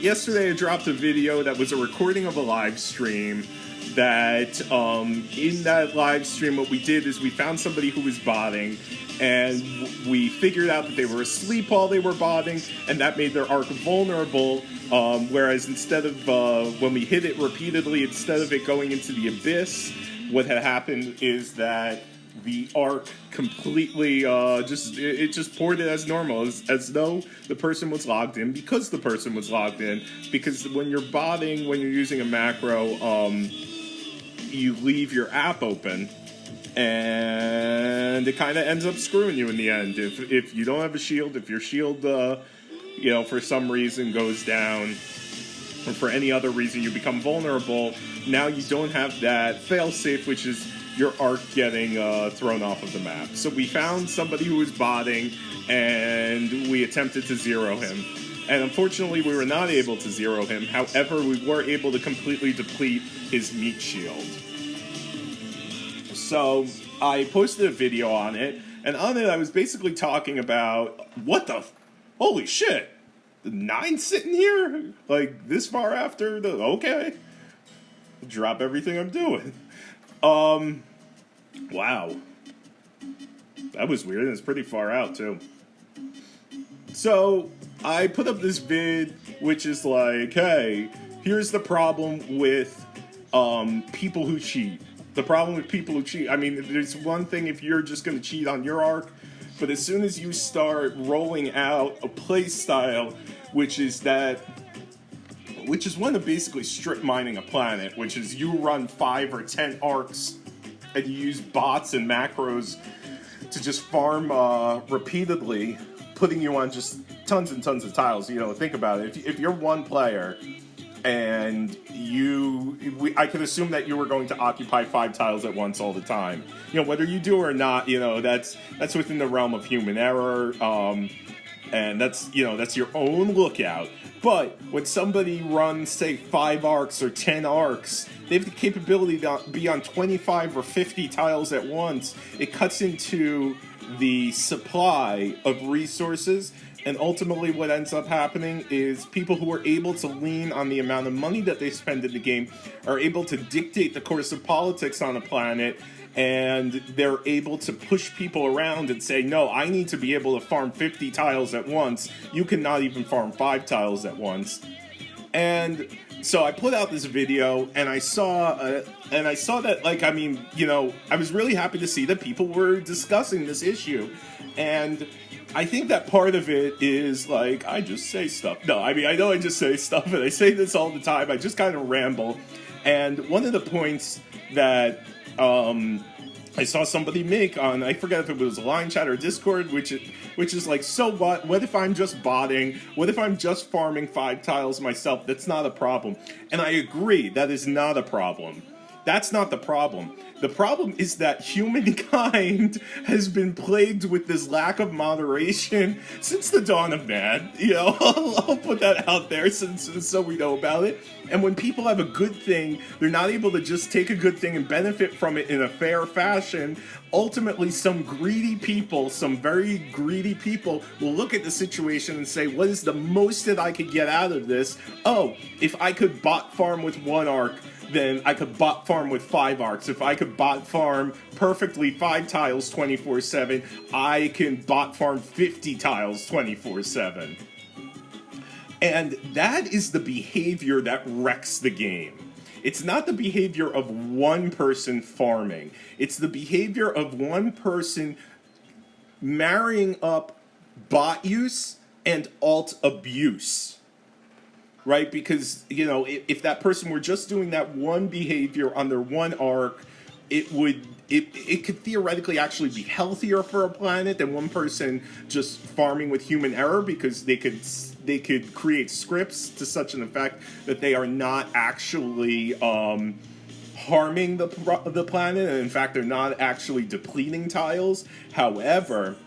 Yesterday I dropped a video that was a recording of a live stream that in that live stream what we did is we found somebody who was botting and we figured out that they were asleep while they were botting and that made their Ark vulnerable, whereas instead of when we hit it repeatedly, instead of it going into the abyss, what had happened is that the Ark completely just poured it as normal, as though the person was logged in, because the person was logged in. Because when you're botting, when you're using a macro, you leave your app open, and it kind of ends up screwing you in the end. If you don't have a shield, if your shield, for some reason goes down, or for any other reason you become vulnerable, now you don't have that failsafe, which is your Ark getting thrown off of the map. So we found somebody who was botting, and we attempted to zero him. And unfortunately, we were not able to zero him. However, we were able to completely deplete his meat shield. So I posted a video on it, and on it I was basically talking about, holy shit, the 9 sitting here? Like, this far after okay. Drop everything I'm doing. Wow. That was weird, and it's pretty far out, too. So, I put up this vid, which is like, hey, here's the problem with, people who cheat. The problem with people who cheat, I mean, there's one thing if you're just gonna cheat on your Ark, but as soon as you start rolling out a play style, which is one of basically strip mining a planet, which is you run 5 or 10 Arks and you use bots and macros to just farm repeatedly, putting you on just tons and tons of tiles. Think about it. If you're one player and I could assume that you were going to occupy 5 tiles at once all the time. Whether you do or not, that's within the realm of human error, and that's your own lookout. But when somebody runs, say, 5 Arks or 10 Arks, they have the capability to be on 25 or 50 tiles at once. It cuts into the supply of resources, and ultimately what ends up happening is people who are able to lean on the amount of money that they spend in the game are able to dictate the course of politics on a planet, and they're able to push people around and say, no, I need to be able to farm 50 tiles at once. You cannot even farm 5 tiles at once. And so I put out this video, and I saw that, I was really happy to see that people were discussing this issue. And I think that part of it is, I just say stuff. No, I know I just say stuff, and I say this all the time. I just kind of ramble. And one of the points that I saw somebody make on, I forget if it was a line chat or Discord, which is like, so what? What if I'm just botting? What if I'm just farming 5 tiles myself? That's not a problem. And I agree, that is not a problem. That's not the problem. The problem is that humankind has been plagued with this lack of moderation since the dawn of man. I'll put that out there so we know about it. And when people have a good thing, they're not able to just take a good thing and benefit from it in a fair fashion. Ultimately, some very greedy people will look at the situation and say, what is the most that I could get out of this? Oh, if I could bot farm with 1 Ark, then I could bot farm with 5 Arks. If I could bot farm perfectly 5 tiles 24/7, I can bot farm 50 tiles 24/7. And that is the behavior that wrecks the game. It's not the behavior of one person farming. It's the behavior of one person marrying up bot use and alt abuse. Right? Because, if that person were just doing that one behavior on their 1 Ark, it could theoretically actually be healthier for a planet than one person just farming with human error, because they could create scripts to such an effect that they are not actually harming the planet, and in fact they're not actually depleting tiles. However,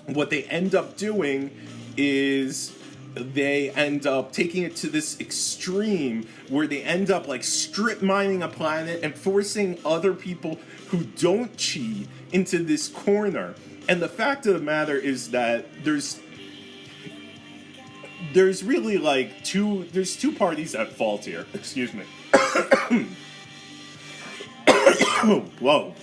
what they end up doing is they end up taking it to this extreme where they end up strip mining a planet and forcing other people who don't cheat into this corner. And the fact of the matter is that there's really like there's two parties at fault here. Excuse me. Whoa.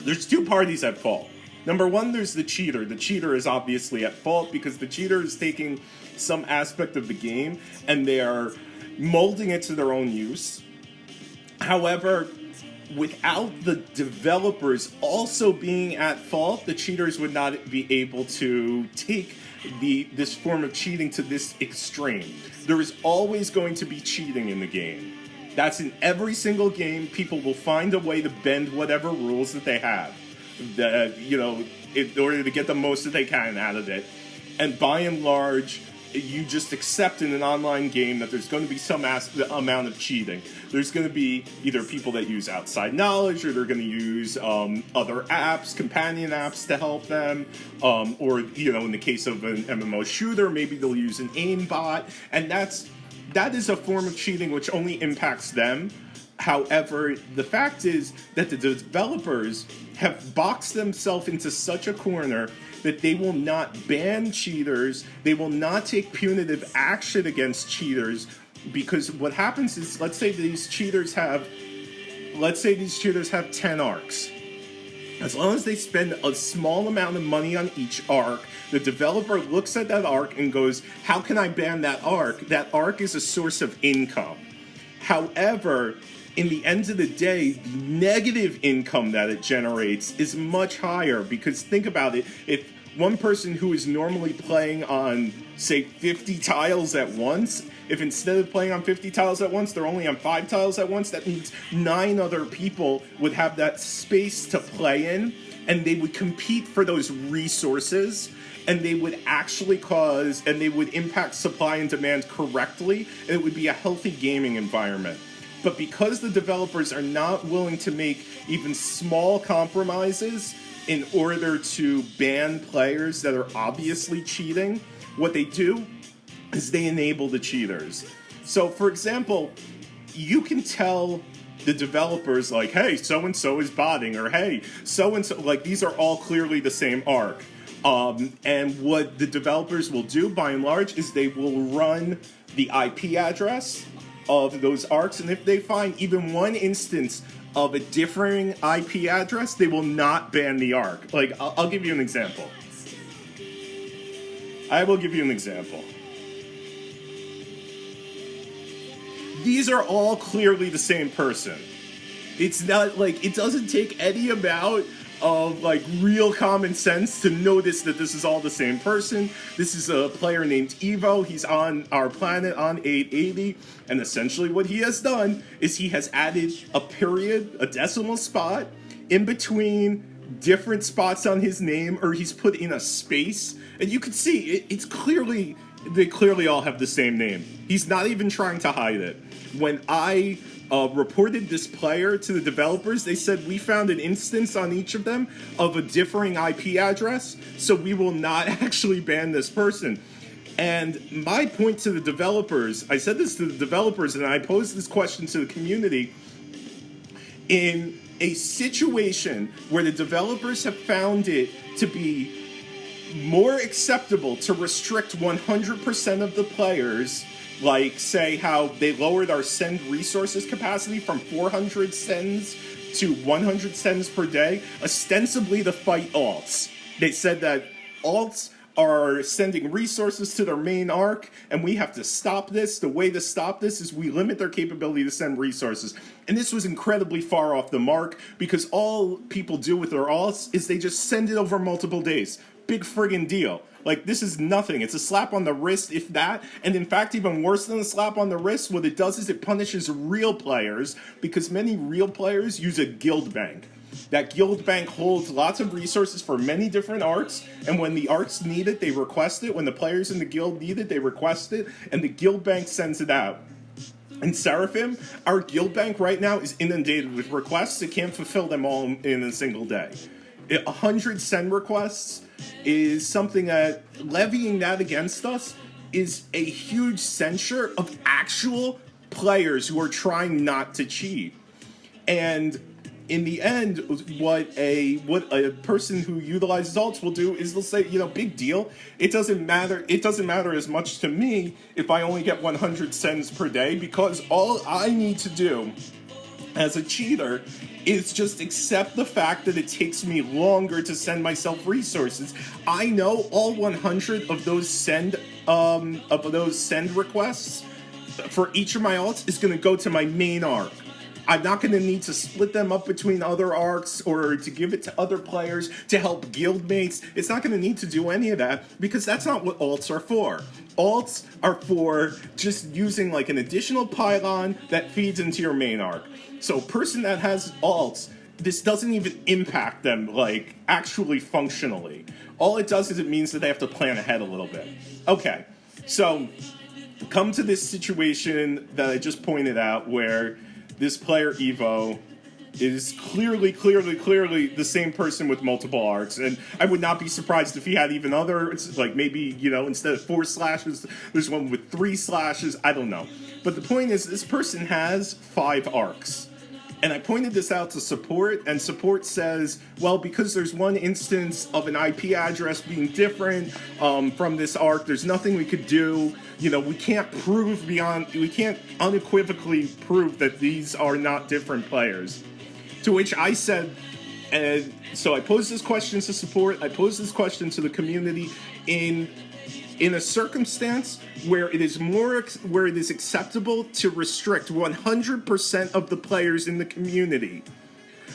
There's two parties at fault. Number one, there's the cheater. The cheater is obviously at fault because the cheater is taking some aspect of the game and they are molding it to their own use. However, without the developers also being at fault, the cheaters would not be able to take this form of cheating to this extreme. There is always going to be cheating in the game. That's in every single game. People will find a way to bend whatever rules that they have, in order to get the most that they can out of it. And by and large, you just accept in an online game that there's going to be some amount of cheating. There's going to be either people that use outside knowledge, or they're going to use other apps, companion apps to help them, or in the case of an MMO shooter, maybe they'll use an aim bot, and that is a form of cheating which only impacts them. However, the fact is that the developers have boxed themselves into such a corner that they will not ban cheaters, they will not take punitive action against cheaters, because what happens is, let's say these cheaters have 10 arcs. As long as they spend a small amount of money on each arc, the developer looks at that arc and goes, how can I ban that arc? That arc is a source of income. However, in the end of the day, the negative income that it generates is much higher, because think about it, if one person who is normally playing on, say, 50 tiles at once, if instead of playing on 50 tiles at once, they're only on 5 tiles at once, that means 9 other people would have that space to play in, and they would compete for those resources, and they would they would impact supply and demand correctly, and it would be a healthy gaming environment. But because the developers are not willing to make even small compromises in order to ban players that are obviously cheating, what they do is they enable the cheaters. So, for example, you can tell the developers, like, hey, so-and-so is botting, or hey, so-and-so, like, these are all clearly the same arc. And what the developers will do, by and large, is they will run the IP address of those arcs, and if they find even one instance of a differing IP address, they will not ban the arc. Like, I'll give you an example. I will give you an example. These are all clearly the same person. It's not like, it doesn't take any amount of like real common sense to notice that this is all the same person. This is a player named Evo. He's on our planet on 880, and essentially what he has done is he has added a period, a decimal spot, in between different spots on his name, or he's put in a space, and you can see it's clearly, they clearly all have the same name. He's not even trying to hide it. When I reported this player to the developers, they said, we found an instance on each of them of a differing IP address, so we will not actually ban this person. And my point to the developers, I said this to the developers, and I posed this question to the community, in a situation where the developers have found it to be more acceptable to restrict 100% of the players, like, say, how they lowered our send resources capacity from 400 sends to 100 sends per day, ostensibly to fight alts. They said that alts are sending resources to their main arc, and we have to stop this. The way to stop this is we limit their capability to send resources. And this was incredibly far off the mark, because all people do with their alts is they just send it over multiple days. Big friggin' deal. Like, this is nothing. It's a slap on the wrist, if that. And in fact, even worse than a slap on the wrist, what it does is it punishes real players, because many real players use a guild bank. That guild bank holds lots of resources for many different arcs, and when the arcs need it, they request it. When the players in the guild need it, they request it, and the guild bank sends it out. In Seraphim, our guild bank right now is inundated with requests. It can't fulfill them all in a single day. 100 send requests is something that, levying that against us is a huge censure of actual players who are trying not to cheat. And in the end, what a person who utilizes alts will do is they'll say, big deal. It doesn't matter. It doesn't matter as much to me if I only get 100 sends per day, because all I need to do as a cheater is just accept the fact that it takes me longer to send myself resources. I know all 100 of those send requests for each of my alts is going to go to my main arc. I'm not going to need to split them up between other arcs or to give it to other players to help guildmates. It's not going to need to do any of that, because that's not what alts are for. Alts are for just using like an additional pylon that feeds into your main arc. So a person that has alts, this doesn't even impact them like actually functionally. All it does is it means that they have to plan ahead a little bit. Okay, so come to this situation that I just pointed out where this player Evo is clearly the same person with multiple arcs, and I would not be surprised if he had even other, like maybe, instead of 4 slashes, there's one with 3 slashes, I don't know. But the point is, this person has 5 arcs. And I pointed this out to support, and support says, well, because there's one instance of an IP address being different from this arc, there's nothing we could do. We can't unequivocally prove that these are not different players. To which I said, and so I posed this question to support, I posed this question to the community in a circumstance where it is acceptable to restrict 100% of the players in the community,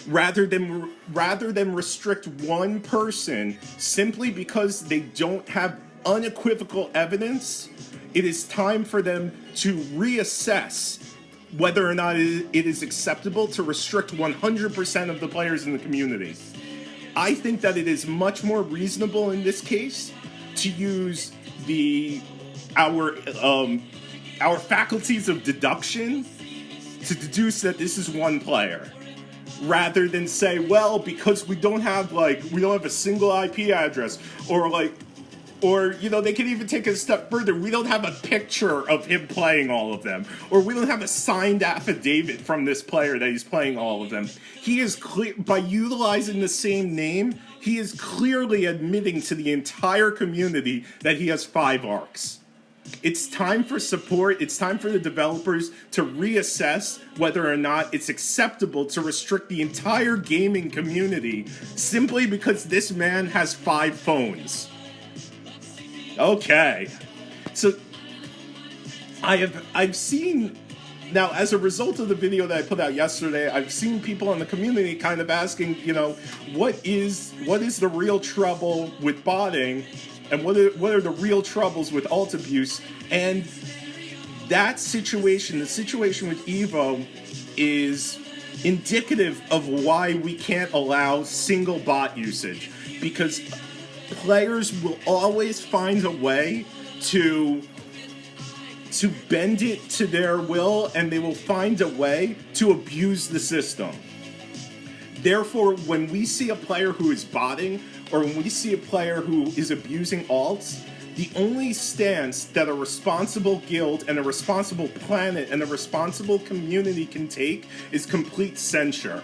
rather than restrict one person simply because they don't have unequivocal evidence. It is time for them to reassess whether or not it is acceptable to restrict 100% of the players in the community. I think that it is much more reasonable in this case to use our faculties of deduction to deduce that this is one player, rather than say, well, because we don't have a single IP address, or they can even take it a step further, we don't have a picture of him playing all of them, or we don't have a signed affidavit from this player that he's playing all of them. He is clear, by utilizing the same name, he is clearly admitting to the entire community that he has 5 arcs. It's time for support, it's time for the developers to reassess whether or not it's acceptable to restrict the entire gaming community simply because this man has 5 phones. Okay. So I've seen, now as a result of the video that I put out yesterday, I've seen people in the community kind of asking, what is the real trouble with botting, and what are the real troubles with alt abuse? And that situation, the situation with Evo, is indicative of why we can't allow single bot usage, because players will always find a way to bend it to their will, and they will find a way to abuse the system. Therefore, when we see a player who is botting, or when we see a player who is abusing alts, the only stance that a responsible guild and a responsible planet and a responsible community can take is complete censure.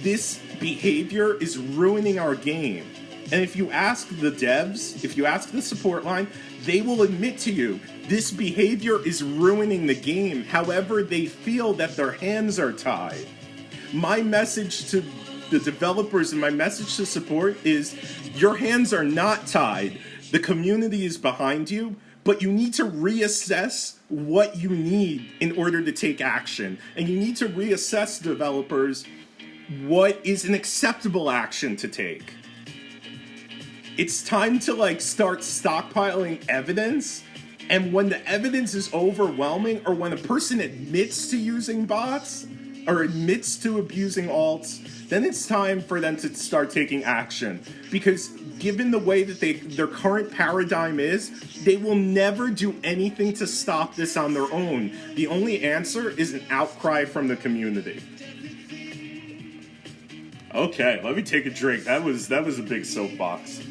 This behavior is ruining our game. And if you ask the devs, if you ask the support line, they will admit to you, this behavior is ruining the game. However, they feel that their hands are tied. My message to the developers and my message to support is, your hands are not tied. The community is behind you, but you need to reassess what you need in order to take action. And you need to reassess, developers, what is an acceptable action to take. It's time to start stockpiling evidence, and when the evidence is overwhelming, or when a person admits to using bots or admits to abusing alts, then it's time for them to start taking action. Because given the way that their current paradigm is, they will never do anything to stop this on their own. The only answer is an outcry from the community. Okay, let me take a drink. That was a big soapbox.